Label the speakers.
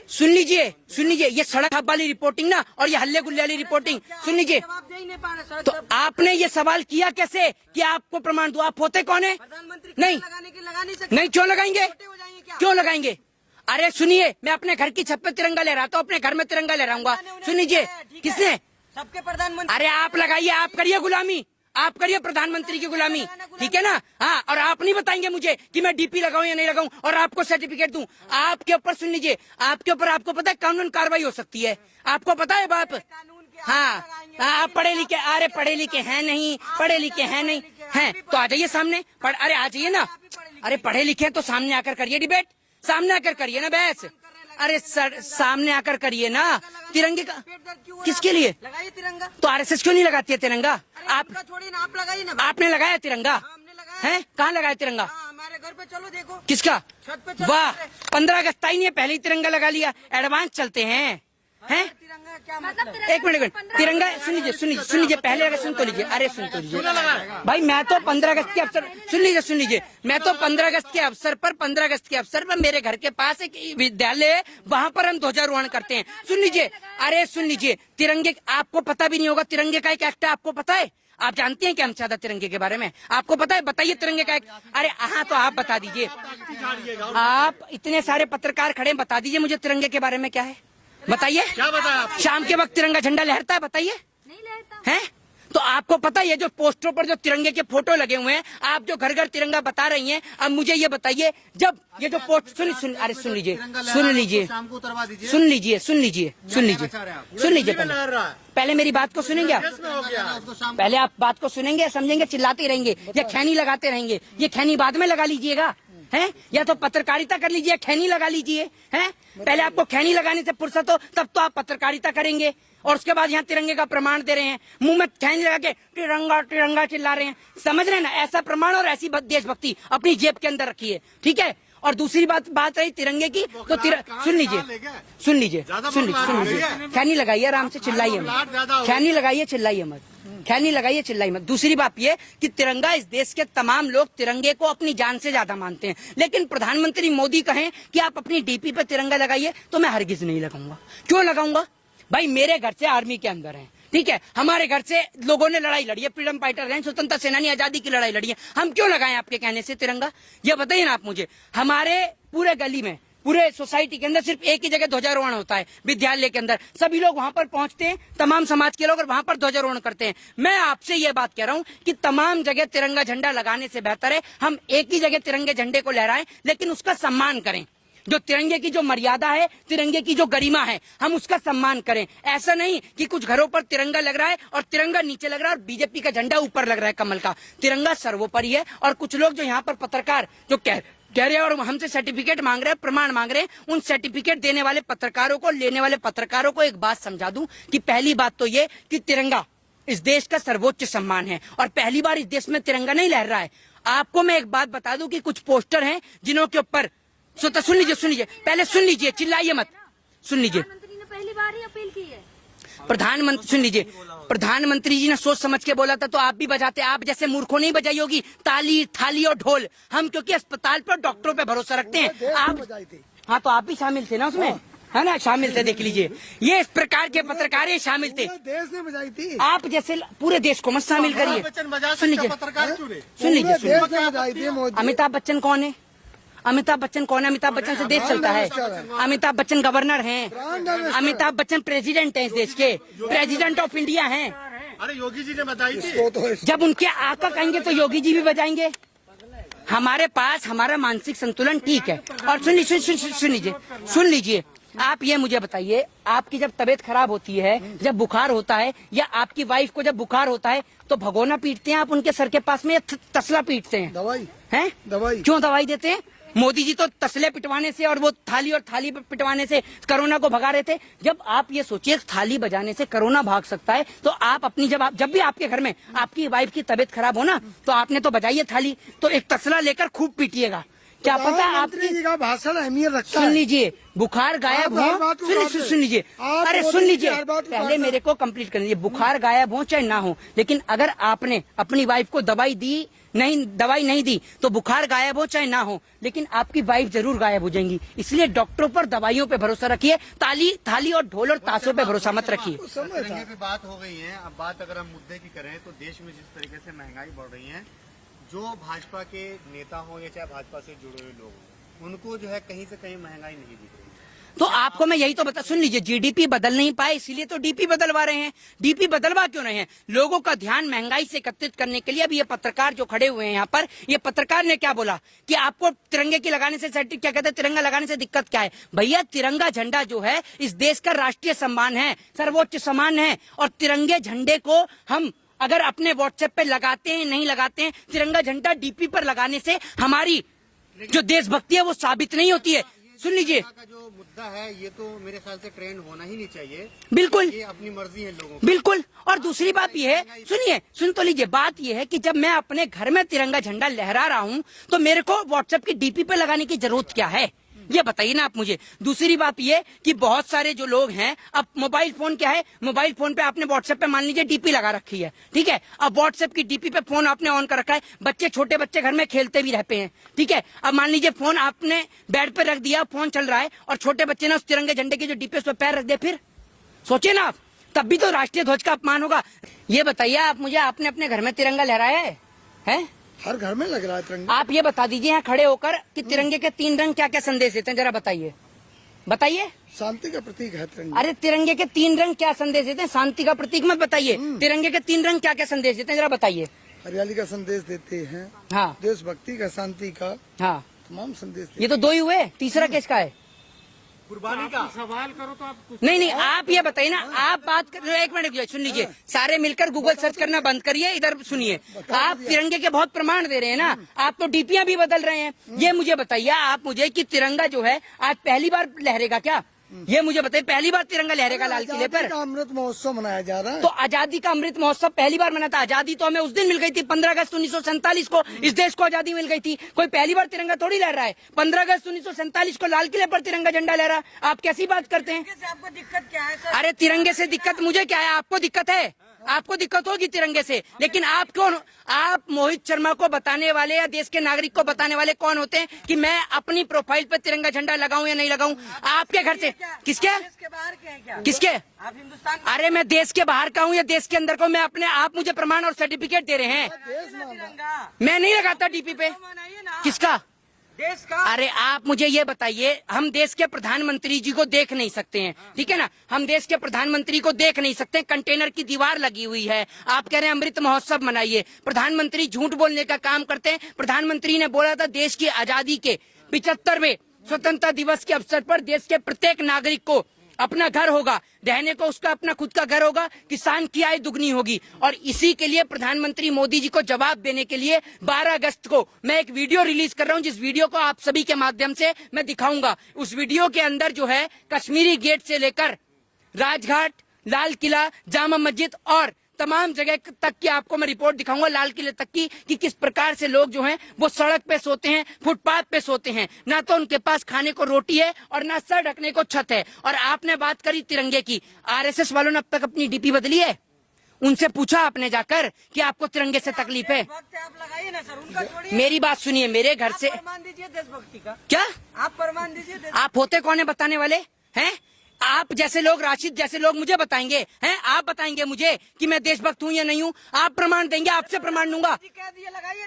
Speaker 1: सुन लीजिए ये सड़क वाली रिपोर्टिंग ना और ये हल्ले गुल्ले वाली रिपोर्टिंग सुन लीजिए। तो आपने ये सवाल किया कैसे कि आपको प्रमाण दूं? आप होते कौन है? नहीं नहीं, क्यों लगाएंगे? क्यों लगाएंगे? अरे सुनिए, मैं अपने घर की छत पे तिरंगा लहराता हूँ, अपने घर में तिरंगा लहराऊंगा। सुन लीजिए, किसने?
Speaker 2: सबके प्रधानमंत्री।
Speaker 1: अरे आप लगाइए, आप करिए गुलामी, आप करिए प्रधानमंत्री की गुलामी, ठीक है ना? हाँ, और आप नहीं बताएंगे मुझे कि मैं डीपी लगाऊं या नहीं लगाऊं और आपको सर्टिफिकेट दूं। आपके ऊपर सुन लीजिए, आपके ऊपर आपको पता है कानून कार्रवाई हो सकती है, आपको पता है बाप? हाँ, आप पढ़े लिखे, अरे पढ़े लिखे हैं नहीं, पढ़े लिखे हैं नहीं हैं तो आ जाइए सामने। अरे आ जाइए ना, अरे पढ़े लिखे हैं तो सामने आकर करिए डिबेट, सामने आकर करिए ना बहस। अरे सर, सामने आकर करिए ना। तिरंगे का किसके लिए
Speaker 2: लगाइए तिरंगा?
Speaker 1: तो आरएसएस क्यों नहीं लगाती है तिरंगा? आप
Speaker 2: छोड़िए ना, आप लगाइए ना।
Speaker 1: आपने लगाया तिरंगा है? कहाँ लगाया तिरंगा?
Speaker 2: हमारे घर पे चलो देखो।
Speaker 1: किसका?
Speaker 2: छत पे चलो।
Speaker 1: वाह, 15 अगस्त आई नहीं है, पहले ही तिरंगा लगा लिया। एडवांस चलते हैं हैं?
Speaker 2: तिरंगा क्या मतलब?
Speaker 1: एक मिनट तिरंगा सुन लीजिए पहले अगर सुन तो लीजिए। अरे सुन तो लीजिए भाई, मैं तो 15 अगस्त के अवसर सुन लीजिए मैं तो 15 अगस्त के अवसर पर मेरे घर के पास एक विद्यालय है, वहाँ पर हम ध्वजारोहण करते हैं। सुन लीजिए, अरे सुन लीजिए, तिरंगे आपको पता भी नहीं होगा, तिरंगे का एक एक्ट है, आपको पता है? आप जानते हैं क्या हम ज्यादा तिरंगे के बारे में? आपको पता है? बताइए तिरंगे का एक। अरे हाँ, तो आप बता दीजिए, आप इतने सारे पत्रकार खड़े, बता दीजिए मुझे तिरंगे के बारे में क्या है, बताइए।
Speaker 3: क्या बताया?
Speaker 1: शाम के वक्त तिरंगा झंडा लहरता है, बताइए।
Speaker 4: नहीं लहरता
Speaker 1: है तो आपको पता है ये जो पोस्टरों पर जो तिरंगे के फोटो लगे हुए हैं, आप जो घर घर तिरंगा बता रही हैं, अब मुझे ये बताइए, जब ये जो पोस्ट अरे सुन लीजिए पहले मेरी बात को सुनेंगे आप? पहले आप बात को सुनेंगे, समझेंगे, चिल्लाते रहेंगे या खैनी लगाते रहेंगे? ये खैनी बाद में लगा लीजिएगा, हैं? या तो पत्रकारिता कर लीजिए, खैनी लगा लीजिए, हैं? पहले आपको खैनी लगाने से फुर्सत हो तब तो आप पत्रकारिता करेंगे, और उसके बाद यहाँ तिरंगे का प्रमाण दे रहे हैं, मुंह में खैनी लगा के तिरंगा तिरंगा चिल्ला रहे हैं। समझ रहे हैं ना? ऐसा प्रमाण और ऐसी देशभक्ति अपनी जेब के अंदर रखिए, ठीक है? और दूसरी बात रही तिरंगे की, तो सुन लीजिए खैनी लगाइए, आराम से चिल्लाइए मत, खैनी लगाइए, चिल्लाइए मत, खैनी लगाइए, चिल्लाइए मत। दूसरी बात ये कि तिरंगा, इस देश के तमाम लोग तिरंगे को अपनी जान से ज्यादा मानते हैं, लेकिन प्रधानमंत्री मोदी कहें कि आप अपनी डीपी पे तिरंगा लगाइए तो मैं हरगिज नहीं लगाऊंगा। क्यों लगाऊंगा भाई? मेरे घर से आर्मी के अंदर है, ठीक है? हमारे घर से लोगों ने लड़ाई लड़ी है, फ्रीडम फाइटर हैं, स्वतंत्रता सेनानी, आजादी की लड़ाई लड़ी है। हम क्यों लगाएं आपके कहने से तिरंगा? ये बताइए ना आप मुझे। हमारे पूरे गली में, पूरे सोसाइटी के अंदर सिर्फ एक ही जगह ध्वजारोहण होता है, विद्यालय के अंदर। सभी लोग वहां पर पहुंचते हैं, तमाम समाज के लोग, और वहां पर ध्वजारोहण करते हैं। मैं आपसे ये बात कह रहा हूं कि तमाम जगह तिरंगा झंडा लगाने से बेहतर है हम एक ही जगह तिरंगे झंडे को लहराएं, लेकिन उसका सम्मान करें। जो तिरंगे की जो मर्यादा है, तिरंगे की जो गरिमा है, हम उसका सम्मान करें। ऐसा नहीं कि कुछ घरों पर तिरंगा लग रहा है और तिरंगा नीचे लग रहा है और बीजेपी का झंडा ऊपर लग रहा है कमल का। तिरंगा सर्वोपरि है। और कुछ लोग जो यहाँ पर पत्रकार जो कह रहे हैं और हमसे सर्टिफिकेट मांग रहे हैं, प्रमाण मांग रहे हैं, उन सर्टिफिकेट देने वाले पत्रकारों को, लेने वाले पत्रकारों को एक बात समझा दूं कि पहली बात तो ये कि तिरंगा इस देश का सर्वोच्च सम्मान है और पहली बार इस देश में तिरंगा नहीं लहर रहा है। आपको मैं एक बात बता दूं कि कुछ पोस्टर हैं जिन्हों के ऊपर सुन लीजिए पहले सुन लीजिए, चिल्लाइए मत, सुन लीजिए।
Speaker 4: प्रधानमंत्री ने पहली बार ही अपील की है।
Speaker 1: प्रधानमंत्री सुन लीजिए, प्रधानमंत्री जी ने सोच समझ के बोला था तो आप भी बजाते। आप जैसे मूर्खों नहीं बजाई होगी ताली, थाली और ढोल। हम क्योंकि अस्पताल पर डॉक्टरों पे भरोसा रखते हैं। आप हाँ, तो आप भी शामिल थे ना उसमें, है ना? शामिल थे, देख लीजिए, ये इस प्रकार के पत्रकार ये शामिल थे।
Speaker 2: देश ने बजाई थी।
Speaker 1: आप जैसे पूरे देश को मत शामिल करिए। सुन लीजिए, अमिताभ बच्चन कौन है? अमिताभ बच्चन कौन है? अमिताभ बच्चन से देश चलता है। अमिताभ बच्चन गवर्नर हैं, अमिताभ बच्चन प्रेसिडेंट हैं, इस देश के प्रेसिडेंट ऑफ इंडिया हैं।
Speaker 3: अरे योगी जी ने बताई थी।
Speaker 1: जब उनके आका कहेंगे तो योगी जी भी बजाएंगे। हमारे पास हमारा मानसिक संतुलन ठीक है। और सुन लीजिए, आप ये मुझे बताइए, आपकी जब तबीयत खराब होती है, जब बुखार होता है, या आपकी वाइफ को जब बुखार होता है, तो भगोना पीटते हैं आप उनके सर के पास में, या तसला पीटते हैं?
Speaker 2: दवाई
Speaker 1: हैं?
Speaker 2: दवाई
Speaker 1: क्यों दवाई देते हैं? मोदी जी तो तसले पिटवाने से और वो थाली पर पिटवाने से कोरोना को भगा रहे थे। जब आप ये सोचिए थाली बजाने से कोरोना भाग सकता है, तो आप अपनी जब भी आपके घर में आपकी वाइफ की तबीयत खराब हो ना, तो आपने तो बजाइए थाली, तो एक तसला लेकर खूब पीटिएगा। क्या पता आपकी
Speaker 2: भाषण अहमियत रखता है।
Speaker 1: सुन लीजिए, बुखार गायब हो, सुन लीजिए, अरे सुन लीजिए, पहले मेरे को कंप्लीट कर लीजिए। बुखार गायब हो चाहे ना हो, लेकिन अगर आपने अपनी वाइफ को दवाई दी नहीं दवाई नहीं दी तो बुखार गायब हो चाहे ना हो, लेकिन आपकी वाइफ जरूर गायब हो जाएंगी। इसलिए डॉक्टरों पर, दवाइयों पे भरोसा रखिए, थाली और ढोल और ताशों पे भरोसा मत रखिए।
Speaker 3: तिरंगे पे बात हो गई है। अब बात अगर हम मुद्दे की करें तो देश में जिस तरीके से महंगाई बढ़ रही है, जो भाजपा के नेता हो या चाहे भाजपा से जुड़े हुए लोग हों, उनको जो है कहीं से कहीं महंगाई नहीं दिख रही।
Speaker 1: तो आपको मैं यही तो बता, सुन लीजिए, जीडीपी बदल नहीं पाए इसीलिए तो डीपी बदलवा रहे हैं। डीपी बदलवा क्यों रहे हैं? लोगों का ध्यान महंगाई से एकत्रित करने के लिए। अब ये पत्रकार जो खड़े हुए हैं यहाँ पर, ये पत्रकार ने क्या बोला कि आपको तिरंगे की लगाने से, क्या कहते हैं, तिरंगा लगाने से दिक्कत क्या है? भैया, तिरंगा झंडा जो है इस देश का राष्ट्रीय सम्मान है, सर्वोच्च सम्मान है। और तिरंगे झंडे को हम अगर अपने व्हाट्सएप पे लगाते हैं, नहीं लगाते हैं, तिरंगा झंडा डीपी पर लगाने से हमारी जो देशभक्ति है वो साबित नहीं होती है। सुन लीजिए,
Speaker 3: का जो मुद्दा है ये तो मेरे ख्याल से ट्रेंड होना ही नहीं चाहिए।
Speaker 1: बिल्कुल,
Speaker 3: ये अपनी मर्जी है लोगों की।
Speaker 1: बिल्कुल। और दूसरी बात ये है, सुनिए, सुन तो लीजिए, बात ये है कि जब मैं अपने घर में तिरंगा झंडा लहरा रहा हूँ तो मेरे को व्हाट्सएप की डीपी पे लगाने की जरूरत क्या है? ये बताइए ना आप मुझे। दूसरी बात ये कि बहुत सारे जो लोग हैं, अब मोबाइल फोन क्या है, मोबाइल फोन पे आपने व्हाट्सएप पे मान लीजिए डीपी लगा रखी है, ठीक है। अब व्हाट्सएप की डीपी पे फोन आपने ऑन कर रखा है, बच्चे, छोटे बच्चे घर में खेलते भी रहते हैं, ठीक है। अब मान लीजिए फोन आपने बेड पे रख दिया, फोन चल रहा है और छोटे बच्चे ने उस तिरंगे झंडे की जो डीपी उस पर पैर रख दिया, फिर सोचिए ना आप, तब भी तो राष्ट्रीय ध्वज का अपमान होगा। ये बताइए आप मुझे, आपने अपने घर में तिरंगा लहराया है?
Speaker 2: हर घर में लग रहा है तिरंगा।
Speaker 1: आप ये बता दीजिए यहाँ खड़े होकर कि तिरंगे के 3 रंग क्या क्या संदेश देते हैं, जरा बताइए, बताइए।
Speaker 2: शांति का प्रतीक है तिरंगा।
Speaker 1: अरे तिरंगे के 3 रंग क्या संदेश देते हैं? शांति का प्रतीक मत बताइए, तिरंगे के 3 रंग क्या क्या संदेश देते हैं, जरा बताइए।
Speaker 2: हरियाली का संदेश देते हैं,
Speaker 1: हाँ
Speaker 2: देशभक्ति का, शांति का,
Speaker 1: हाँ,
Speaker 2: तमाम संदेश देते
Speaker 1: ये तो 2 ही हुए, तीसरा किसका है?
Speaker 3: कुर्बानी का सवाल करो तो आप
Speaker 1: नहीं, आप ये बताइए ना, आप बात कर रहे हो, 1 मिनट सुन लीजिए, सारे मिलकर गूगल सर्च करना बंद करिए, इधर सुनिए। आप तिरंगे के बहुत प्रमाण दे रहे हैं ना, आप तो डीपियां भी बदल रहे हैं। ये मुझे बताइए आप मुझे कि तिरंगा जो है आज पहली बार लहरेगा क्या? ये मुझे बताइए, पहली बार तिरंगा लहरेगा लाल किले पर?
Speaker 2: का अमृत महोत्सव मनाया जा रहा है।
Speaker 1: तो आजादी का अमृत महोत्सव पहली बार मना था। आजादी तो हमें उस दिन मिल गई थी, 15 अगस्त 1947 को इस देश को आजादी मिल गई थी। कोई पहली बार तिरंगा थोड़ी लहरा है। 15 अगस्त 1947 को लाल किले पर तिरंगा झंडा लहरा। आप कैसी बात करते हैं?
Speaker 2: आपको दिक्कत क्या है?
Speaker 1: अरे तिरंगे से दिक्कत मुझे क्या है? आपको दिक्कत है, आपको दिक्कत होगी तिरंगे से, लेकिन आप कौन? आप मोहित शर्मा को बताने वाले या देश के नागरिक को बताने वाले कौन होते हैं कि मैं अपनी प्रोफाइल पर तिरंगा झंडा लगाऊं या नहीं लगाऊं? आपके घर से किसके
Speaker 2: बाहर के हैं क्या?
Speaker 1: किसके?
Speaker 2: आप हिंदुस्तान
Speaker 1: अरे मैं देश के बाहर का हूँ या देश के अंदर का हूँ? मैं अपने आप, मुझे प्रमाण और सर्टिफिकेट दे रहे हैं।
Speaker 2: तिरंगा
Speaker 1: मैं नहीं लगाता डीपी पे। किसका?
Speaker 2: देश का।
Speaker 1: अरे आप मुझे ये बताइए, हम देश के प्रधानमंत्री जी को देख नहीं सकते हैं, ठीक है ना, हम देश के प्रधानमंत्री को देख नहीं सकते, कंटेनर की दीवार लगी हुई है। आप कह रहे हैं अमृत महोत्सव मनाइए। प्रधानमंत्री झूठ बोलने का काम करते हैं। प्रधानमंत्री ने बोला था देश की आजादी के 75वें स्वतंत्रता दिवस के अवसर पर देश के प्रत्येक नागरिक को अपना घर होगा, रहने को उसका अपना खुद का घर होगा, किसान की आय दुगनी होगी। और इसी के लिए प्रधानमंत्री मोदी जी को जवाब देने के लिए 12 अगस्त को मैं एक वीडियो रिलीज कर रहा हूं, जिस वीडियो को आप सभी के माध्यम से मैं दिखाऊंगा। उस वीडियो के अंदर जो है कश्मीरी गेट से लेकर राजघाट, लाल किला, जामा मस्जिद और तमाम जगह तक की आपको मैं रिपोर्ट दिखाऊंगा, लाल किले तक की, कि किस प्रकार से लोग जो हैं वो सड़क पे सोते हैं, फुटपाथ पे सोते हैं। ना तो उनके पास खाने को रोटी है और ना सर ढकने को छत है। और आपने बात करी तिरंगे की, आरएसएस वालों ने अब तक अपनी डीपी बदली है? उनसे पूछा आपने जाकर कि आपको तिरंगे से तकलीफ है?
Speaker 2: आप लगाइए ना सर, उनका छोड़िए।
Speaker 1: मेरी बात सुनिए, मेरे घर से
Speaker 2: प्रमाण दीजिए देशभक्ति का।
Speaker 1: क्या
Speaker 2: आप प्रमाण दीजिए।
Speaker 1: आप होते कौन है बताने वाले हैं? आप जैसे लोग, राशिद जैसे लोग मुझे बताएंगे हैं, आप बताएंगे मुझे कि मैं देशभक्त हूँ या नहीं हूँ? आप प्रमाण देंगे, आपसे प्रमाण लूंगा।
Speaker 2: कह दिए लगाइए।